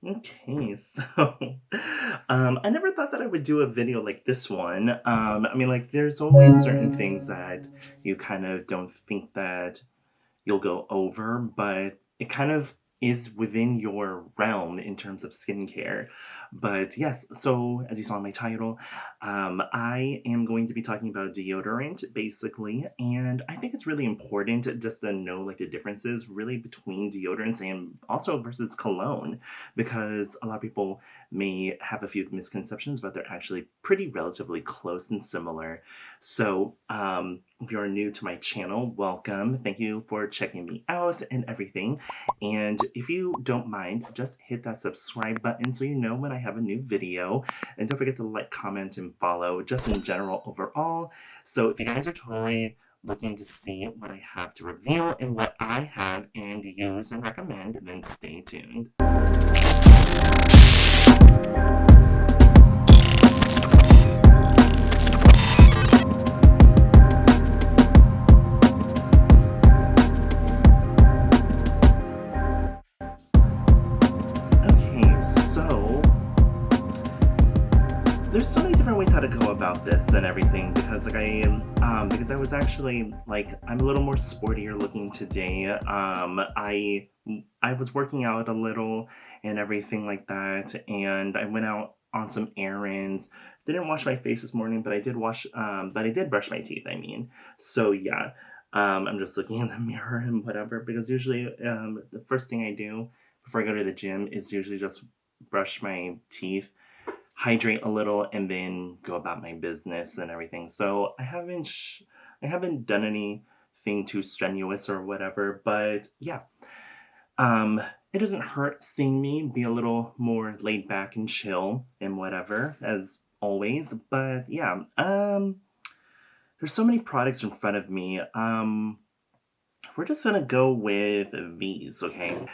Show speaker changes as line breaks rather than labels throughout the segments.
Okay, so I never thought that I would do a video like this one. I mean, like, there's always certain things that you kind of don't think that you'll go over, but it kind of is within your realm in terms of skincare. But yes, so as you saw in my title, I am going to be talking about deodorant basically, and I think it's really important just to know like the differences really between deodorants and also versus cologne, because a lot of people may have a few misconceptions, but they're actually pretty relatively close and similar. So, if you're new to my channel, welcome. Thank you for checking me out and everything. And if you don't mind, just hit that subscribe button so you know when I have a new video. And don't forget to like, comment, and follow just in general overall. So if you guys are totally looking to see what I have to reveal and what I have and use and recommend, then stay tuned. Okay, so there's so many different ways how to go about this and everything because like because I was actually like I'm a little more sportier looking today. I was working out a little and everything like that, and I went out on some errands. Didn't wash my face this morning, but I did brush my teeth, I mean. So yeah. I'm just looking in the mirror and whatever because usually the first thing I do before I go to the gym is usually just brush my teeth, hydrate a little, and then go about my business and everything. So I haven't done anything too strenuous or whatever, but yeah. Um it doesn't hurt seeing me be a little more laid back and chill and whatever as always. But yeah, there's so many products in front of me. We're just gonna go with these, okay?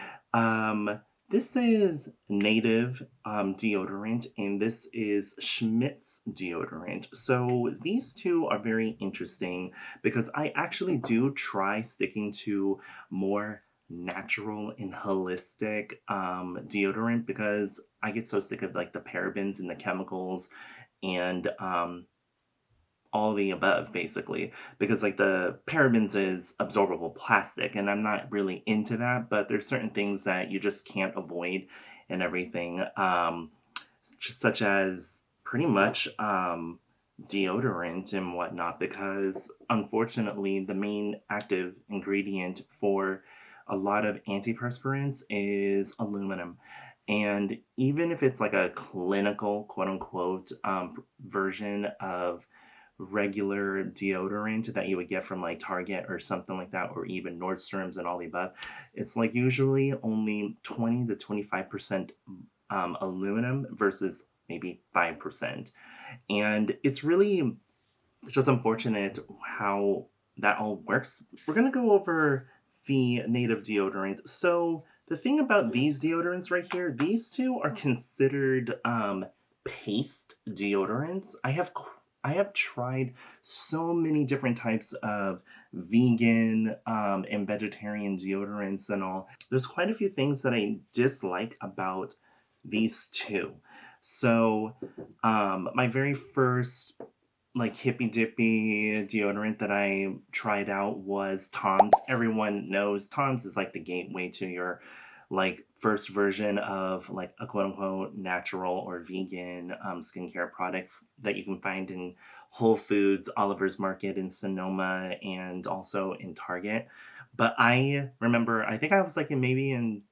This is Native deodorant, and this is Schmidt's deodorant. So these two are very interesting because I actually do try sticking to more natural and holistic deodorant because I get so sick of like the parabens and the chemicals and all the above basically because like the parabens is absorbable plastic and I'm not really into that, but there's certain things that you just can't avoid and everything, such as pretty much deodorant and whatnot, because unfortunately the main active ingredient for a lot of antiperspirants is aluminum. And even if it's like a clinical quote unquote version of regular deodorant that you would get from like Target or something like that, or even Nordstrom's and all the above, it's like usually only 20 to 25% aluminum versus maybe 5%. And it's really just unfortunate how that all works. We're going to go over the native deodorant. So, the thing about these deodorants right here, these two are considered paste deodorants. I have tried so many different types of vegan and vegetarian deodorants and all. There's quite a few things that I dislike about these two. So, my very first like hippy dippy deodorant that I tried out was Tom's. Everyone knows Tom's is like the gateway to your like first version of like a quote unquote natural or vegan skincare product that you can find in Whole Foods, Oliver's Market in Sonoma, and also in Target. But I remember, I think I was like maybe in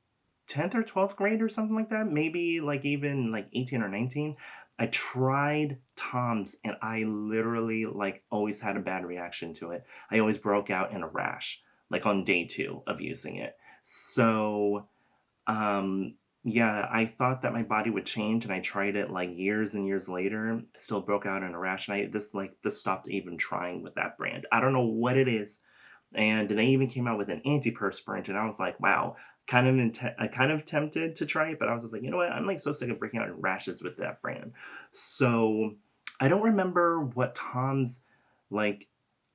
10th or 12th grade or something like that, maybe like even like 18 or 19. I tried Tom's and I literally like always had a bad reaction to it. I always broke out in a rash like on day 2 of using it. So, yeah, I thought that my body would change and I tried it like years and years later, still broke out in a rash, and I this stopped even trying with that brand. I don't know what it is, and they even came out with an antiperspirant, and I was like, wow, kind of tempted to try it, but I was just like, you know what? I'm like so sick of breaking out in rashes with that brand. So I don't remember what Tom's like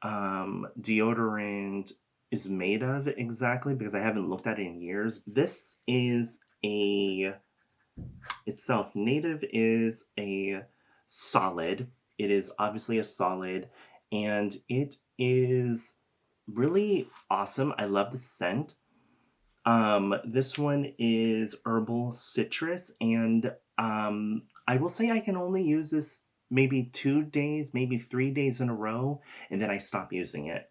deodorant is made of exactly because I haven't looked at it in years. This is a itself. Native is a solid. It is obviously a solid, and it is really awesome. I love the scent. This one is herbal citrus, and I will say I can only use this maybe 2 days, maybe 3 days in a row, and then I stop using it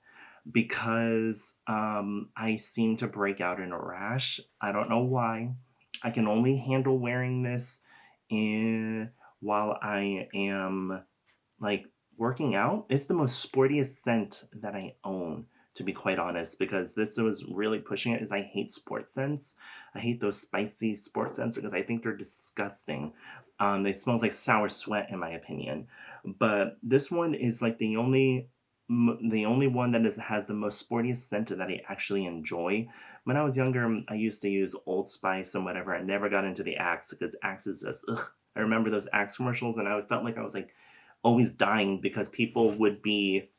because I seem to break out in a rash. I don't know why. I can only handle wearing this in while I am like working out. It's the most sportiest scent that I own, to be quite honest, because this was really pushing it. Is I hate sports scents. I hate those spicy sports scents because I think they're disgusting. They smells like sour sweat in my opinion. But this one is like the only one that has the most sportiest scent that I actually enjoy. When I was younger, I used to use Old Spice and whatever. I never got into the Axe because Axe is just ugh. I remember those Axe commercials, and I felt like I was like always dying because people would be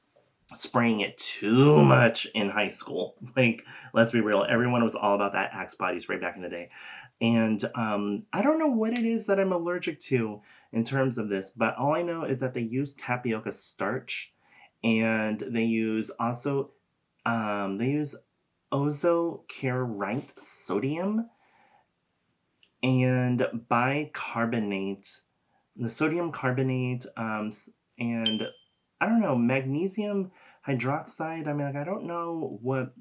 spraying it too much in high school. Like, let's be real, everyone was all about that Axe body spray back in the day. And I don't know what it is that I'm allergic to in terms of this, but all I know is that they use tapioca starch, and they use ozokerite sodium and bicarbonate, the sodium carbonate, and I don't know, magnesium hydroxide. I mean, like, I don't know what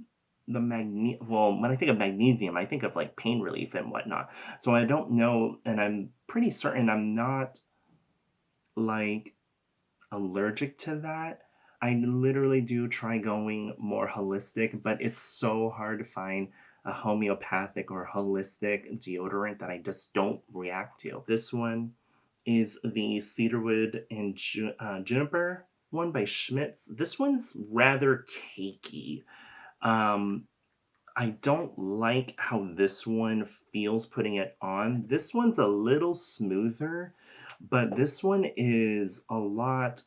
well, when I think of magnesium, I think of like pain relief and whatnot. So I don't know, and I'm pretty certain I'm not like allergic to that. I literally do try going more holistic, but it's so hard to find a homeopathic or holistic deodorant that I just don't react to. This one is the cedarwood and juniper one by Schmitz. This one's rather cakey. Um, I don't like how this one feels putting it on. This one's a little smoother, but this one is a lot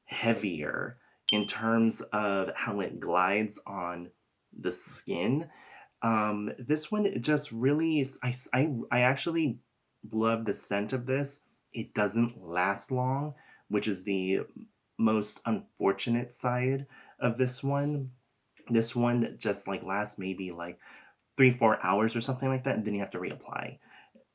heavier in terms of how it glides on the skin. This one just really I actually love the scent of this. It doesn't last long, which is the most unfortunate side of this one. This one just like lasts maybe like 3 4 hours or something like that, and then you have to reapply.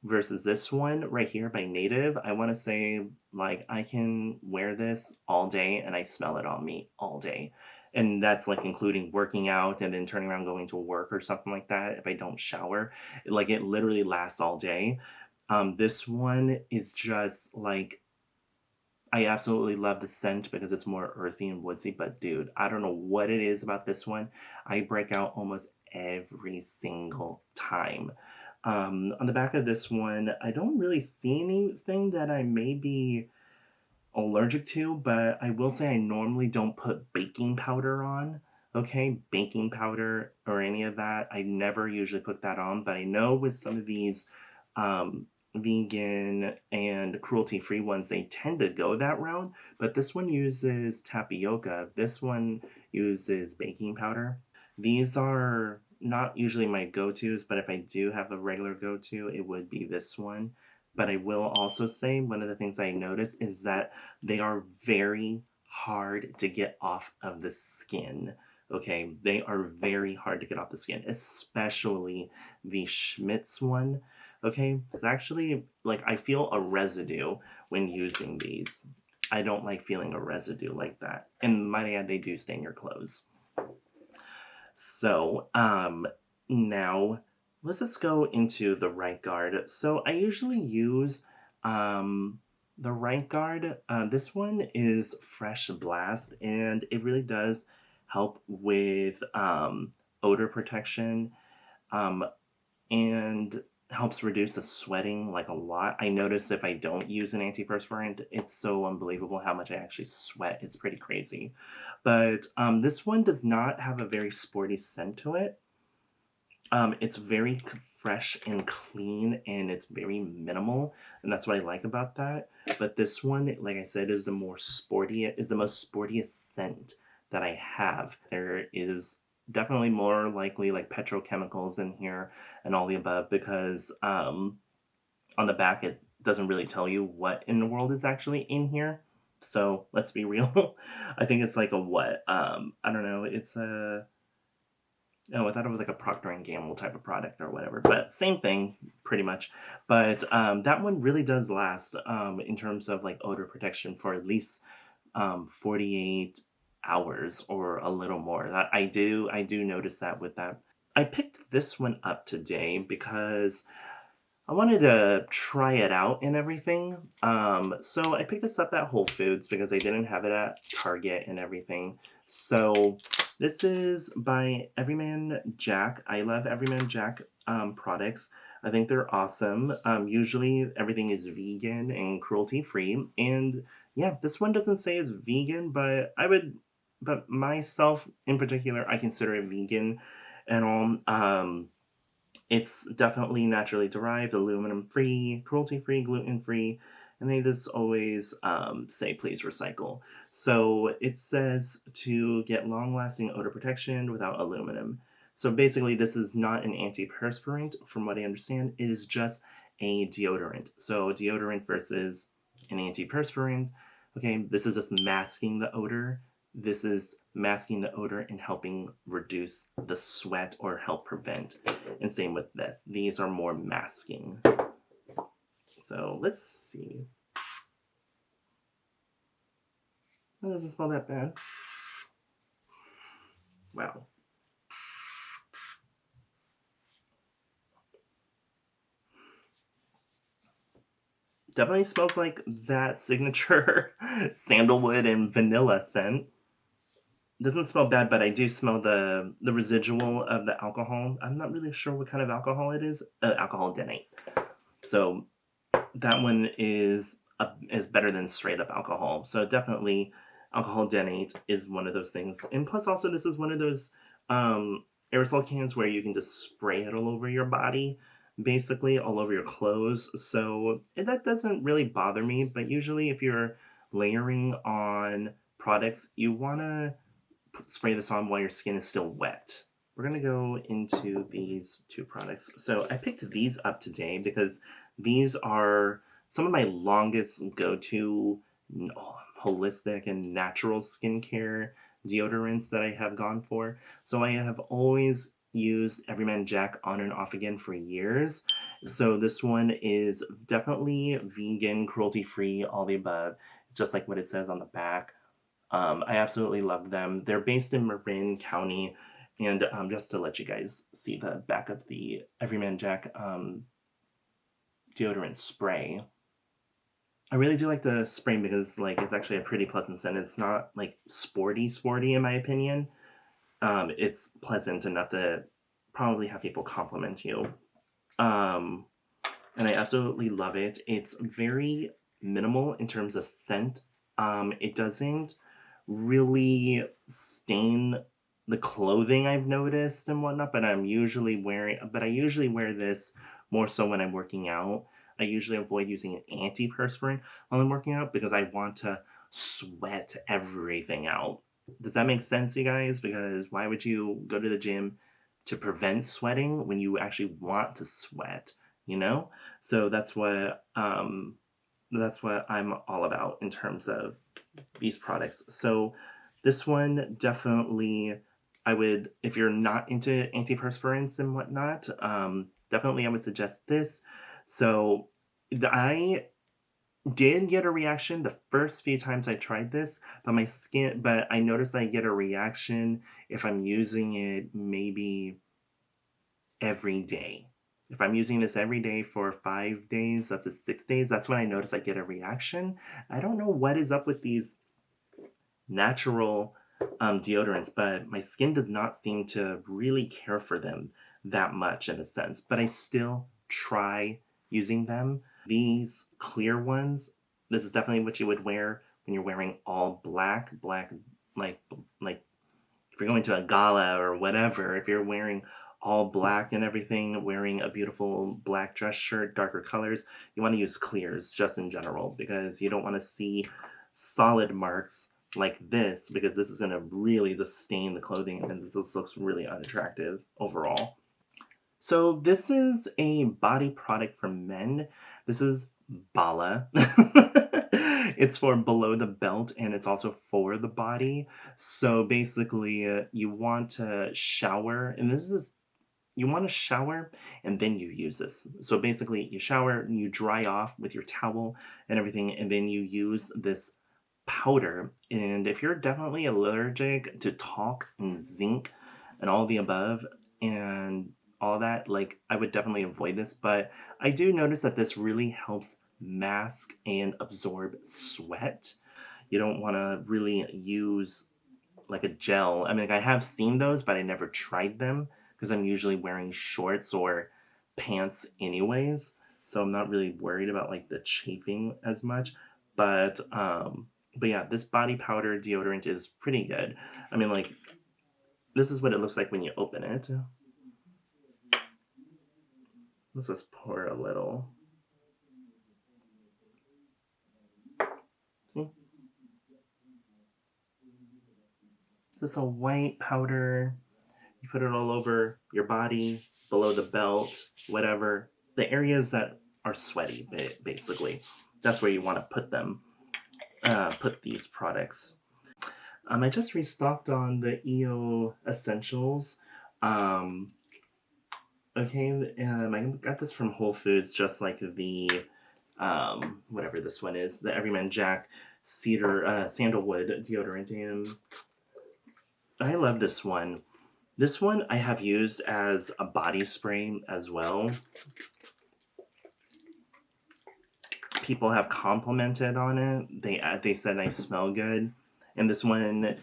Versus this one right here by Native, I want to say like I can wear this all day and I smell it on me all day. And that's like including working out and then turning around going to work or something like that if I don't shower. Like it literally lasts all day. This one is just like I absolutely love the scent because it's more earthy and woodsy, but dude, I don't know what it is about this one. I break out almost every single time. On the back of this one, I don't really see anything that I may be allergic to, but I will say I normally don't put baking powder on. Okay, baking powder or any of that. I never usually put that on, but I know with some of these vegan and cruelty free ones, they tend to go that route. But this one uses tapioca, this one uses baking powder. These are not usually my go-tos, but if I do have a regular go-to, it would be this one. But I will also say one of the things I notice is that they are very hard to get off of the skin. Okay, they are very hard to get off the skin, especially the Schmitz one. Okay, it's actually like I feel a residue when using these. I don't like feeling a residue like that. And might I add, they do stain your clothes. So, now let's just go into the right guard. So I usually use the right guard. This one is Fresh Blast, and it really does help with odor protection. Um, and helps reduce the sweating like a lot. I notice if I don't use an antiperspirant, it's so unbelievable how much I actually sweat. It's pretty crazy. But this one does not have a very sporty scent to it. It's very fresh and clean, and it's very minimal, and that's what I like about that. But this one, like I said, is the most sportiest scent that I have. There is definitely more likely like petrochemicals in here and all the above because on the back, it doesn't really tell you what in the world is actually in here. So let's be real. I think it's like a what? I don't know. It's a oh, I thought it was like a Procter and Gamble type of product or whatever, but same thing, pretty much. But that one really does last in terms of like odor protection for at least 48 hours or a little more. That I do notice that with that. I picked this one up today because I wanted to try it out and everything. So I picked this up at Whole Foods because they didn't have it at Target and everything. So this is by Everyman Jack. I love Everyman Jack products. I think they're awesome. Usually everything is vegan and cruelty free. And yeah, this one doesn't say it's vegan, but myself in particular, I consider it vegan and all. It's definitely naturally derived, aluminum free, cruelty free, gluten free, and they just always say please recycle. So it says to get long lasting odor protection without aluminum. So basically, this is not an antiperspirant, from what I understand. It is just a deodorant. So deodorant versus an antiperspirant. Okay, this is just masking the odor. This is masking the odor and helping reduce the sweat or help prevent. And same with this. These are more masking. So let's see. That doesn't smell that bad. Wow. Definitely smells like that signature sandalwood and vanilla scent. Doesn't smell bad, but I do smell the residual of the alcohol. I'm not really sure what kind of alcohol it is. Alcohol denate. So that one is better than straight up alcohol. So definitely, alcohol denate is one of those things. And plus, also this is one of those aerosol cans where you can just spray it all over your body, basically all over your clothes. So that doesn't really bother me. But usually, if you're layering on products, you wanna spray this on while your skin is still wet. We're gonna go into these two products. So I picked these up today because these are some of my longest go-to holistic and natural skincare deodorants that I have gone for. So I have always used Everyman Jack on and off again for years. So this one is definitely vegan, cruelty-free, all the above, just like what it says on the back. I absolutely love them. They're based in Marin County. And just to let you guys see the back of the Everyman Jack deodorant spray. I really do like the spray because like it's actually a pretty pleasant scent. It's not like sporty in my opinion. It's pleasant enough to probably have people compliment you. Um, and I absolutely love it. It's very minimal in terms of scent. It doesn't really stain the clothing, I've noticed and whatnot, but I usually wear this more so when I'm working out. I usually avoid using an antiperspirant while I'm working out because I want to sweat everything out. Does that make sense, you guys? Because why would you go to the gym to prevent sweating when you actually want to sweat, you know? So that's what I'm all about in terms of these products. So this one definitely, I would, if you're not into antiperspirants and whatnot, definitely I would suggest this. So I did get a reaction the first few times I tried this, but I noticed I get a reaction if I'm using it maybe every day. If I'm using this every day for 5 days, up to 6 days, that's when I notice I get a reaction. I don't know what is up with these natural deodorants, but my skin does not seem to really care for them that much in a sense. But I still try using them. These clear ones, this is definitely what you would wear when you're wearing all black, like if you're going to a gala or whatever, if you're wearing all black and everything, wearing a beautiful black dress shirt, darker colors, you want to use clears just in general because you don't want to see solid marks like this because this is going to really just stain the clothing and this looks really unattractive overall. So this is a body product for men. This is Bala. It's for below the belt and it's also for the body. So basically, you want to shower, and this is you want to shower and then you use this. So basically, you shower, you dry off with your towel and everything, and then you use this powder. And if you're definitely allergic to talc and zinc and all the above and all that, like I would definitely avoid this. But I do notice that this really helps mask and absorb sweat. You don't want to really use like a gel. I mean, like, I have seen those, but I never tried them because I'm usually wearing shorts or pants anyways. So I'm not really worried about like the chafing as much. But yeah, this body powder deodorant is pretty good. I mean, like, this is what it looks like when you open it. Let's just pour a little. See? It's a white powder. You put it all over your body, below the belt, whatever. The areas that are sweaty, basically. That's where you want to put them. Put these products. I just restocked on the EO Essentials. Um, okay, I got this from Whole Foods, just like the whatever this one is, the Everyman Jack Sandalwood deodorant, and I love this one. This one I have used as a body spray as well. People have complimented on it. They said I smell good, and this one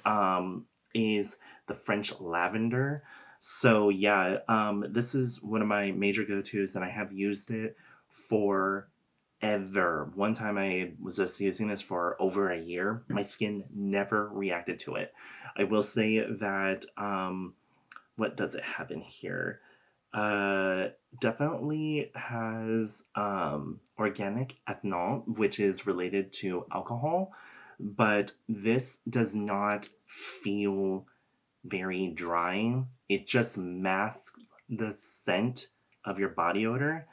is the French lavender. So yeah, this is one of my major go-tos, and I have used it for ever. One time I was just using this for over a year. My skin never reacted to it. I will say that what does it have in here? Uh, Definitely has organic ethanol, which is related to alcohol, but this does not feel very dry. It just masks the scent of your body odor.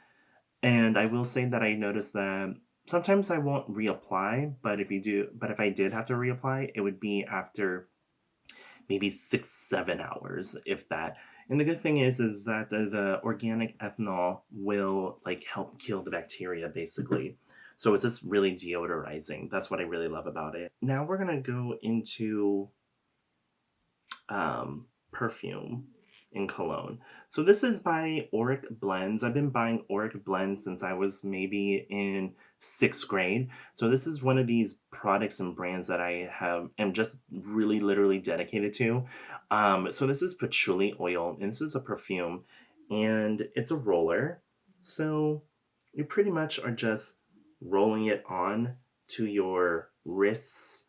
And I will say that I noticed that sometimes I won't reapply, but if I did have to reapply, it would be after maybe 6, 7 hours, if that. And the good thing is that the organic ethanol will like help kill the bacteria basically. So it's just really deodorizing. That's what I really love about it. Now we're gonna go into perfume in Cologne. So this is by Auric Blends. I've been buying Auric Blends since I was maybe in 6th grade. So this is one of these products and brands that I am just really literally dedicated to. So this is patchouli oil, and this is a perfume, and it's a roller. So you pretty much are just rolling it on to your wrists,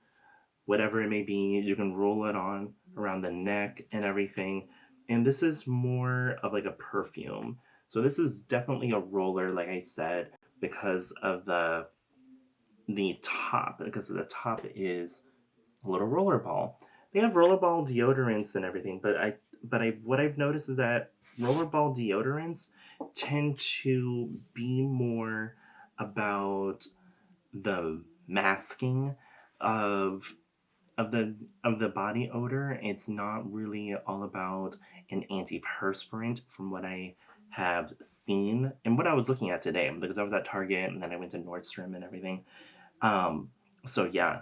whatever it may be. You can roll it on around the neck and everything. And this is more of like a perfume. So this is definitely a roller, like I said, because of the top, because the top is a little rollerball. They have rollerball deodorants and everything, but what I've noticed is that rollerball deodorants tend to be more about the masking of of the body odor. It's not really all about an antiperspirant from what I have seen and what I was looking at today, because I was at Target and then I went to Nordstrom and everything. Um, so yeah,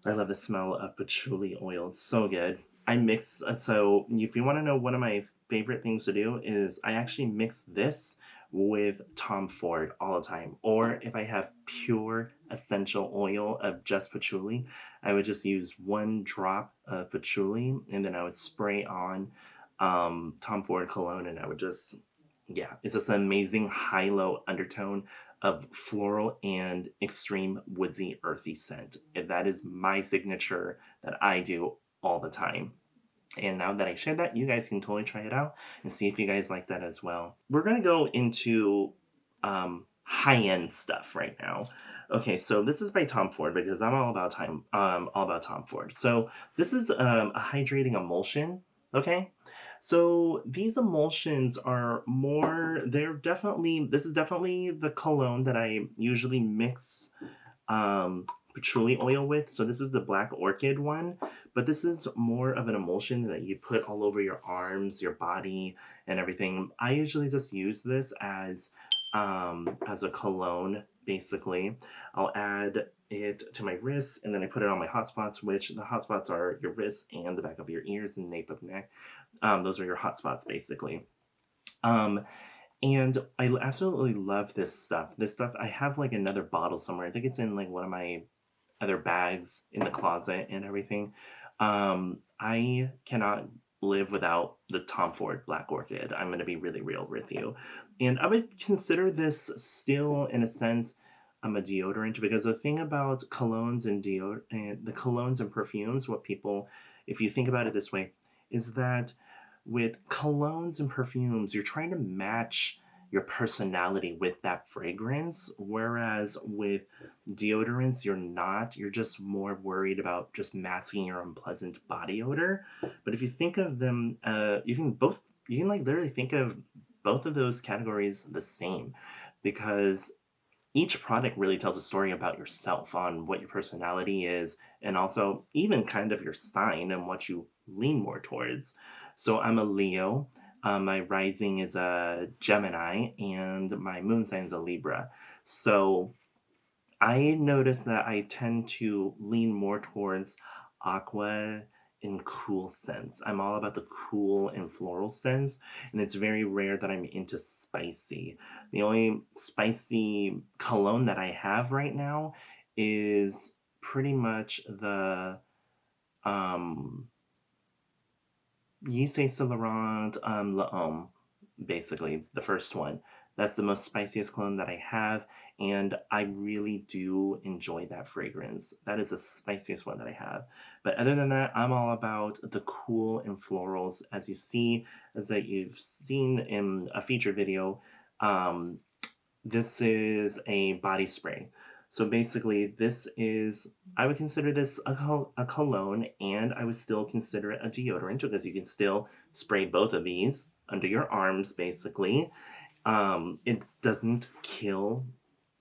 I love the smell of patchouli oil. It's so good. I mix, so if you want to know, one of my favorite things to do is I actually mix this with Tom Ford all the time. Or if I have pure essential oil of just patchouli, I would just use 1 drop of patchouli and then I would spray on Tom Ford cologne, and I would just, yeah, it's just an amazing high-low undertone of floral and extreme woodsy earthy scent. And that is my signature that I do all the time. And now that I shared that, you guys can totally try it out and see if you guys like that as well. We're gonna go into high-end stuff right now. Okay, so this is by Tom Ford because I'm all about Tom Ford. So this is a hydrating emulsion. Okay, So these emulsions are more, this is definitely the cologne that I usually mix patchouli oil with. So this is the Black Orchid one, but this is more of an emulsion that you put all over your arms, your body, and everything. I usually just use this as a cologne, basically. I'll add it to my wrists and then I put it on my hot spots, which the hot spots are your wrists and the back of your ears and nape of neck. Those are your hot spots, basically. Um, and I absolutely love this stuff. This stuff, I have like another bottle somewhere. I think it's in like one of my other bags in the closet and everything. I cannot live without the Tom Ford Black Orchid. I'm going to be really real with you. And I would consider this still, in a sense, a deodorant, because the thing about colognes and the colognes and perfumes, what people, if you think about it this way, is that with colognes and perfumes, you're trying to match your personality with that fragrance, whereas with deodorants, you're not. You're just more worried about just masking your unpleasant body odor. But if you think of them, you can like literally think of both of those categories the same, because each product really tells a story about yourself, on what your personality is, and also even kind of your sign and what you lean more towards. So I'm a Leo. My rising is a Gemini, and my moon sign is a Libra. So I notice that I tend to lean more towards aqua and cool scents. I'm all about the cool and floral scents, and it's very rare that I'm into spicy. The only spicy cologne that I have right now is pretty much the um Yves Saint Laurent L'Homme, basically, the first one. That's the most spiciest cologne that I have, and I really do enjoy that fragrance. That is the spiciest one that I have. But other than that, I'm all about the cool and florals. As that you've seen in a featured video, um, this is a body spray. So basically, I would consider this a cologne, and I would still consider it a deodorant, because you can still spray both of these under your arms, basically. It doesn't kill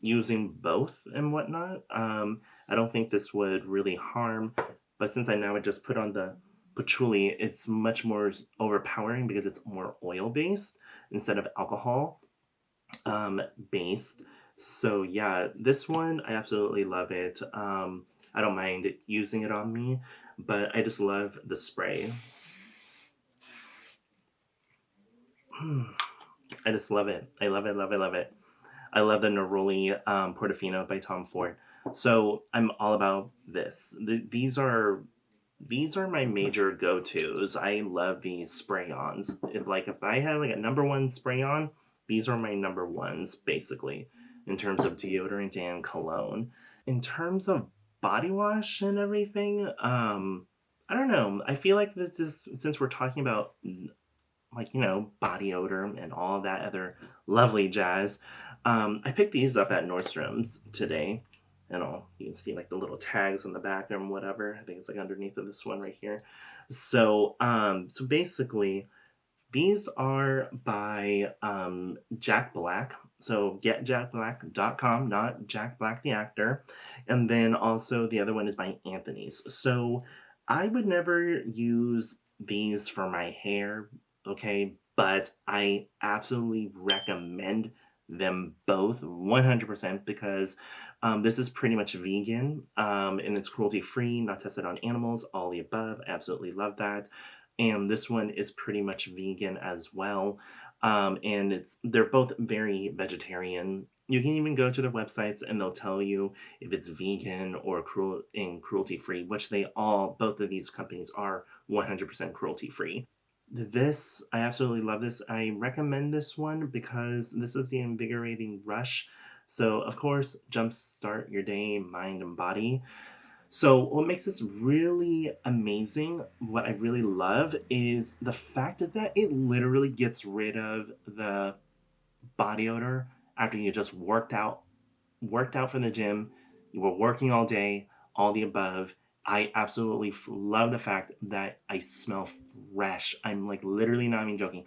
using both and whatnot. I don't think this would really harm, but since I now would just put on the patchouli, it's much more overpowering because it's more oil based instead of alcohol based. So yeah, this one I absolutely love it. I don't mind using it on me, but I just love the spray. I just love it. I love it, love it, love it. I love the Neroli Portofino by Tom Ford. So I'm all about this. These are my major go-tos. I love these spray-ons. If I had like a number one spray-on, these are my number ones, basically, in terms of deodorant and cologne. In terms of body wash and everything, I don't know. I feel like this is, since we're talking about like, body odor and all of that other lovely jazz. I picked these up at Nordstrom's today. And you can see like the little tags on the back and whatever. I think it's like underneath of this one right here. So basically, these are by Jack Black. So getjackblack.com, not Jack Black the actor. And then also the other one is by Anthony's. So I would never use these for my hair, okay? But I absolutely recommend them both 100%, because this is pretty much vegan, and it's cruelty free, not tested on animals, all the above. Absolutely love that. And this one is pretty much vegan as well. And they're both very vegetarian. You can even go to their websites and they'll tell you if it's vegan or cruelty free, which both of these companies are 100% cruelty free. I absolutely love this. I recommend this one because this is the invigorating rush. So, of course, jumpstart your day, mind, and body. So, what makes this really amazing, what I really love, is the fact that it literally gets rid of the body odor after you just worked out from the gym, you were working all day, all the above. I absolutely love the fact that I smell fresh. I'm like literally not even joking.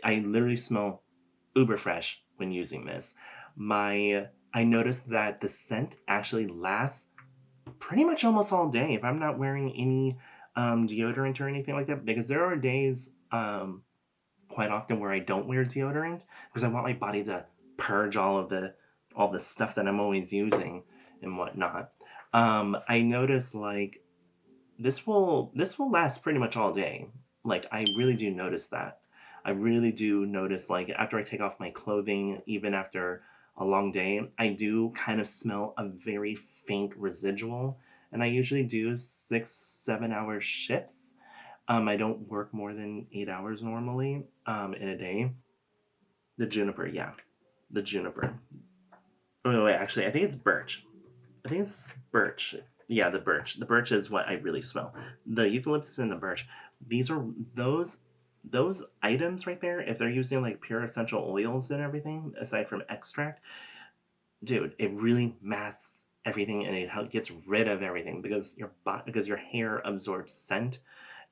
I literally smell uber fresh when using this. I noticed that the scent actually lasts pretty much almost all day if I'm not wearing any deodorant or anything like that, because there are days quite often where I don't wear deodorant because I want my body to purge all the stuff that I'm always using and whatnot. I notice like this will last pretty much all day. Like I really do notice that. I really do notice like after I take off my clothing, even after a long day, I do kind of smell a very faint residual. And I usually do 6, 7 hour shifts. I don't work more than 8 hours normally in a day. The juniper, yeah. The juniper. Oh, wait, actually, I think it's birch. I think it's birch. Yeah, the birch. The birch is what I really smell. The eucalyptus and the birch. These are those items right there. If they're using like pure essential oils and everything, aside from extract, dude, it really masks everything and it gets rid of everything because your hair absorbs scent.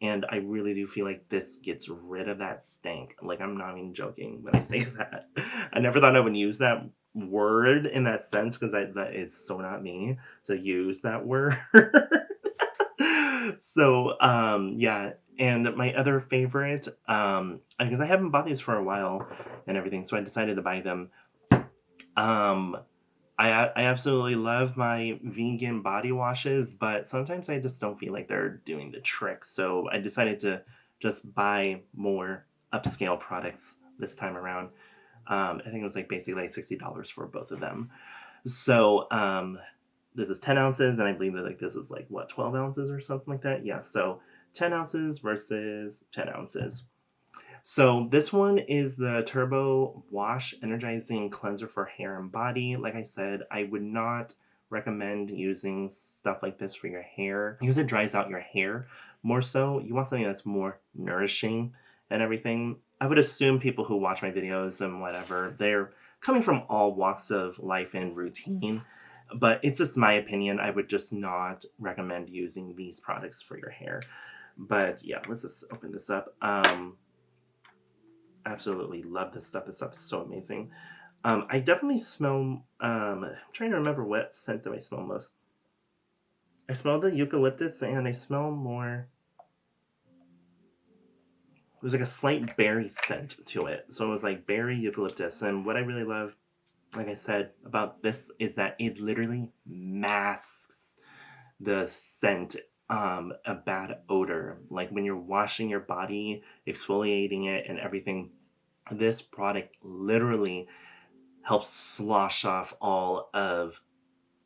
And I really do feel like this gets rid of that stank. Like, I'm not even joking when I say that. I never thought I would use that word in that sense because that is so not me to use that word. So, yeah. And my other favorite, because I haven't bought these for a while and everything, so I decided to buy them. Um, I absolutely love my vegan body washes, but sometimes I just don't feel like they're doing the trick. So I decided to just buy more upscale products this time around. I think it was like basically like $60 for both of them. So this is 10 ounces, and I believe that like this is like what, 12 ounces or something like that. Yeah, so 10 ounces versus 10 ounces. So this one is the Turbo Wash Energizing Cleanser for Hair and Body. Like I said, I would not recommend using stuff like this for your hair because it dries out your hair more so. You want something that's more nourishing and everything. I would assume people who watch my videos and whatever, they're coming from all walks of life and routine. But it's just my opinion. I would just not recommend using these products for your hair. But yeah, let's just open this up. Absolutely love this stuff. This stuff is so amazing. I definitely smell, I'm trying to remember what scent do I smell most. I smell the eucalyptus and I smell more, there's like a slight berry scent to it. So it was like berry eucalyptus. And what I really love, like I said, about this is that it literally masks the scent, a bad odor. Like when you're washing your body, exfoliating it and everything, this product literally helps slosh off all of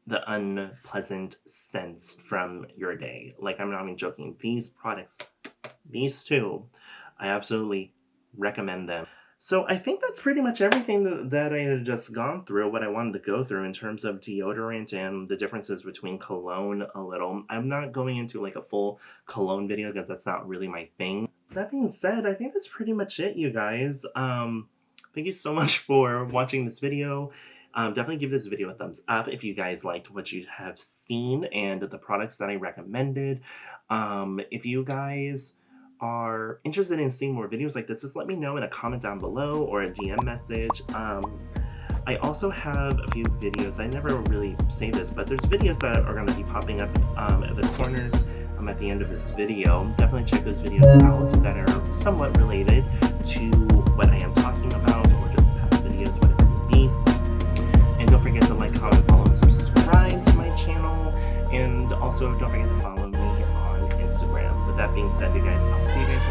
the unpleasant scents from your day. Like, I'm not even joking. These products, these two, I absolutely recommend them. So I think that's pretty much everything that I had just gone through, what I wanted to go through in terms of deodorant and the differences between cologne a little. I'm not going into like a full cologne video because that's not really my thing. That being said, I think that's pretty much it, you guys. Thank you so much for watching this video. Definitely give this video a thumbs up if you guys liked what you have seen and the products that I recommended. If you guys are interested in seeing more videos like this, just let me know in a comment down below or a DM message. I also have a few videos. I never really say this, but there's videos that are going to be popping up at the corners at the end of this video. Definitely check those videos out that are somewhat related to what I am talking about or just past videos, whatever it may be. And don't forget to like, comment, follow, and subscribe to my channel. And also don't forget to follow me on Instagram. With that being said, you guys, I'll see you guys